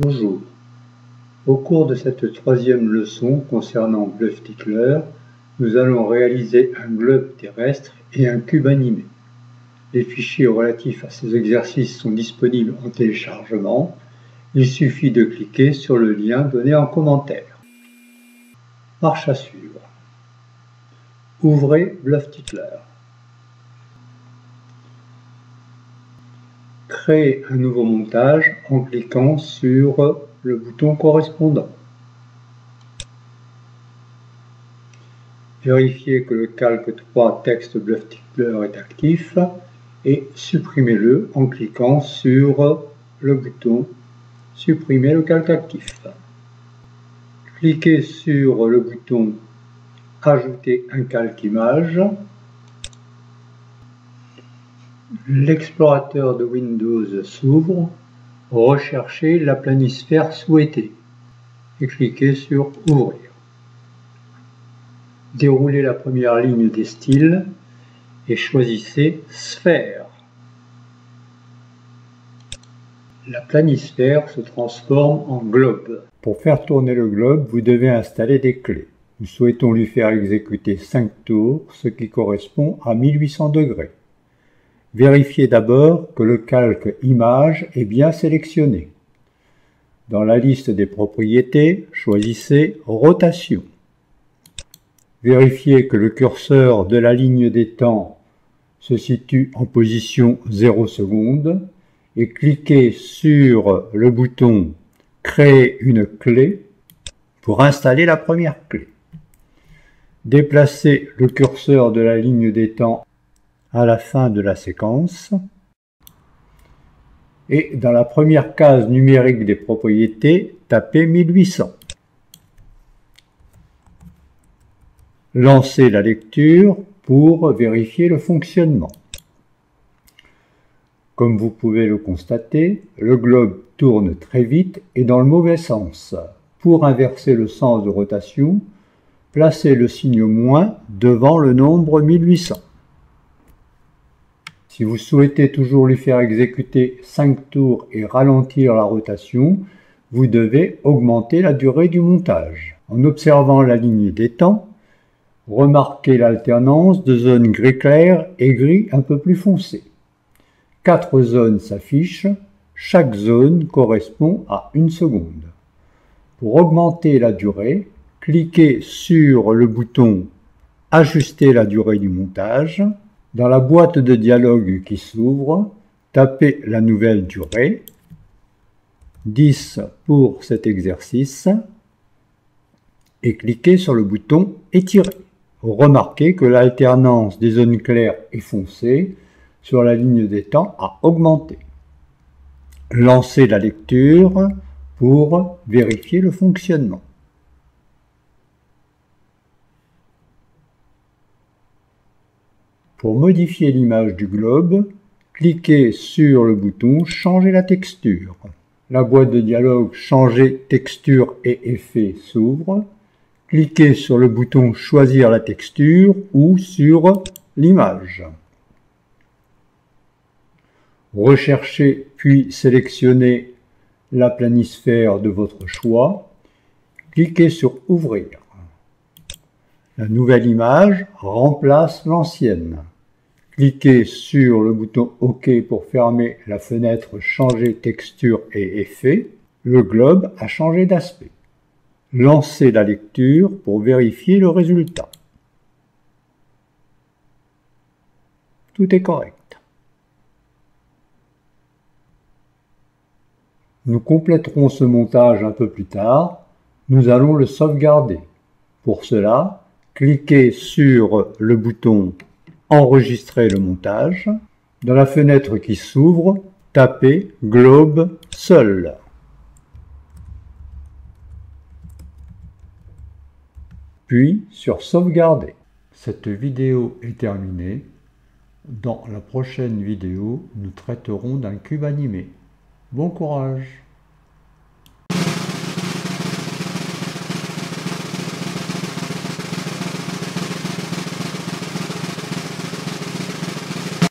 Bonjour. Au cours de cette troisième leçon concernant Bluff-Tickler, nous allons réaliser un globe terrestre et un cube animé. Les fichiers relatifs à ces exercices sont disponibles en téléchargement. Il suffit de cliquer sur le lien donné en commentaire. Marche à suivre. Ouvrez Bluff-Tickler. Créez un nouveau montage en cliquant sur le bouton correspondant. Vérifiez que le calque 3 texte Bluff-Tickler est actif et supprimez-le en cliquant sur le bouton Supprimer le calque actif. Cliquez sur le bouton Ajouter un calque image. L'explorateur de Windows s'ouvre. Recherchez la planisphère souhaitée et cliquez sur Ouvrir. Déroulez la première ligne des styles et choisissez Sphère. La planisphère se transforme en globe. Pour faire tourner le globe, vous devez installer des clés. Nous souhaitons lui faire exécuter 5 tours, ce qui correspond à 1800 degrés. Vérifiez d'abord que le calque image est bien sélectionné. Dans la liste des propriétés, choisissez Rotation. Vérifiez que le curseur de la ligne des temps se situe en position 0 secondes et cliquez sur le bouton Créer une clé pour installer la première clé. Déplacez le curseur de la ligne des temps à la fin de la séquence et dans la première case numérique des propriétés, tapez 1800. Lancez la lecture pour vérifier le fonctionnement. Comme vous pouvez le constater, le globe tourne très vite et dans le mauvais sens. Pour inverser le sens de rotation, placez le signe moins devant le nombre 1800. Si vous souhaitez toujours lui faire exécuter 5 tours et ralentir la rotation, vous devez augmenter la durée du montage. En observant la ligne des temps, remarquez l'alternance de zones gris clair et gris un peu plus foncé. 4 zones s'affichent, chaque zone correspond à 1 seconde. Pour augmenter la durée, cliquez sur le bouton Ajuster la durée du montage. Dans la boîte de dialogue qui s'ouvre, tapez la nouvelle durée, 10 pour cet exercice, et cliquez sur le bouton Étirer. Remarquez que l'alternance des zones claires et foncées sur la ligne des temps a augmenté. Lancez la lecture pour vérifier le fonctionnement. Pour modifier l'image du globe, cliquez sur le bouton Changer la texture. La boîte de dialogue Changer texture et effet s'ouvre. Cliquez sur le bouton Choisir la texture ou sur l'image. Recherchez puis sélectionnez la planisphère de votre choix. Cliquez sur Ouvrir. La nouvelle image remplace l'ancienne. Cliquez sur le bouton OK pour fermer la fenêtre Changer texture et effet. Le globe a changé d'aspect. Lancez la lecture pour vérifier le résultat. Tout est correct. Nous compléterons ce montage un peu plus tard. Nous allons le sauvegarder. Pour cela, cliquez sur le bouton Enregistrer le montage. Dans la fenêtre qui s'ouvre, tapez Globe seul. Puis sur Sauvegarder. Cette vidéo est terminée. Dans la prochaine vidéo, nous traiterons d'un cube animé. Bon courage!